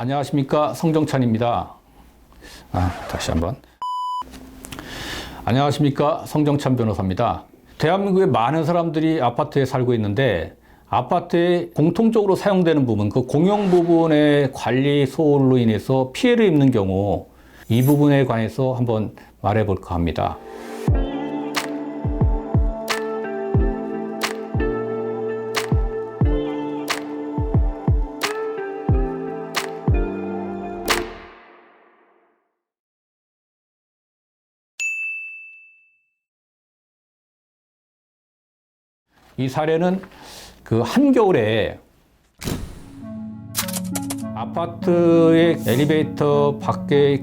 안녕하십니까, 성정찬입니다. 다시 한번. 안녕하십니까, 성정찬 변호사입니다. 대한민국의 많은 사람들이 아파트에 살고 있는데 아파트에 공통적으로 사용되는 부분, 그 공용 부분의 관리 소홀로 인해서 피해를 입는 경우, 이 부분에 관해서 한번 말해볼까 합니다. 이 사례는 그 한겨울에 아파트의 엘리베이터 밖에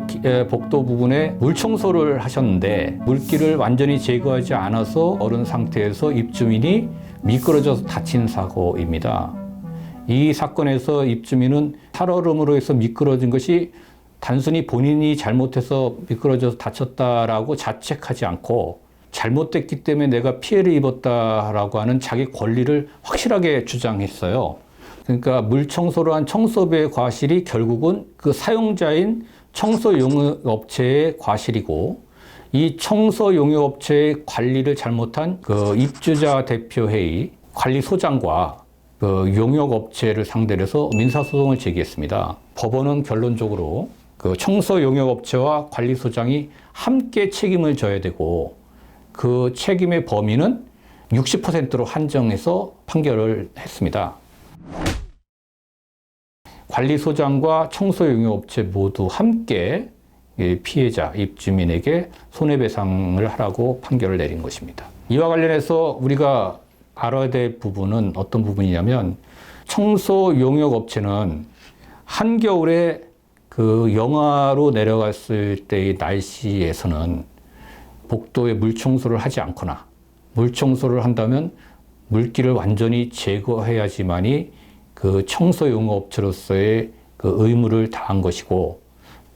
복도 부분에 물 청소를 하셨는데 물기를 완전히 제거하지 않아서 얼은 상태에서 입주민이 미끄러져서 다친 사고입니다. 이 사건에서 입주민은 살얼음으로 해서 미끄러진 것이 단순히 본인이 잘못해서 미끄러져서 다쳤다라고 자책하지 않고 잘못됐기 때문에 내가 피해를 입었다라고 하는 자기 권리를 확실하게 주장했어요. 그러니까 물 청소를 한 청소부의 과실이 결국은 그 사용자인 청소용역업체의 과실이고, 이 청소용역업체의 관리를 잘못한 그 입주자 대표회의 관리소장과 그 용역업체를 상대로 해서 민사소송을 제기했습니다. 법원은 결론적으로 그 청소용역업체와 관리소장이 함께 책임을 져야 되고, 그 책임의 범위는 60%로 한정해서 판결을 했습니다. 관리소장과 청소용역업체 모두 함께 피해자, 입주민에게 손해배상을 하라고 판결을 내린 것입니다. 이와 관련해서 우리가 알아야 될 부분은 어떤 부분이냐면, 청소용역업체는 한겨울에 그 영하로 내려갔을 때의 날씨에서는 복도에 물 청소를 하지 않거나, 물 청소를 한다면 물기를 완전히 제거해야지만이 그 청소용업체로서의 그 의무를 다한 것이고,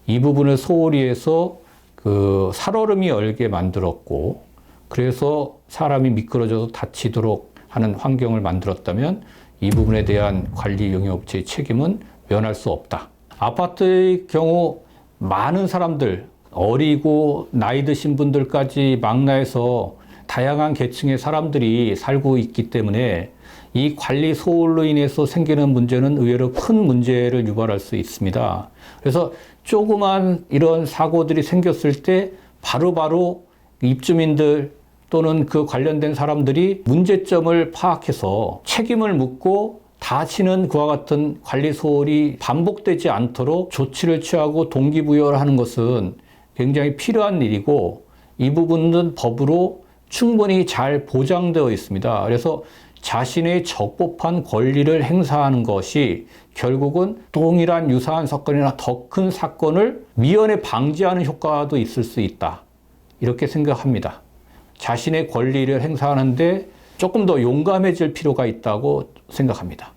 이 부분을 소홀히 해서 그 살얼음이 얼게 만들었고, 그래서 사람이 미끄러져서 다치도록 하는 환경을 만들었다면 이 부분에 대한 관리 용역업체의 책임은 면할 수 없다. 아파트의 경우 많은 사람들, 어리고 나이 드신 분들까지 망라해서 다양한 계층의 사람들이 살고 있기 때문에 이 관리 소홀로 인해서 생기는 문제는 의외로 큰 문제를 유발할 수 있습니다. 그래서 조그만 이런 사고들이 생겼을 때 바로바로 입주민들 또는 그 관련된 사람들이 문제점을 파악해서 책임을 묻고 다시는 그와 같은 관리 소홀이 반복되지 않도록 조치를 취하고 동기부여를 하는 것은 굉장히 필요한 일이고, 이 부분은 법으로 충분히 잘 보장되어 있습니다. 그래서 자신의 적법한 권리를 행사하는 것이 결국은 동일한 유사한 사건이나 더 큰 사건을 미연에 방지하는 효과도 있을 수 있다, 이렇게 생각합니다. 자신의 권리를 행사하는데 조금 더 용감해질 필요가 있다고 생각합니다.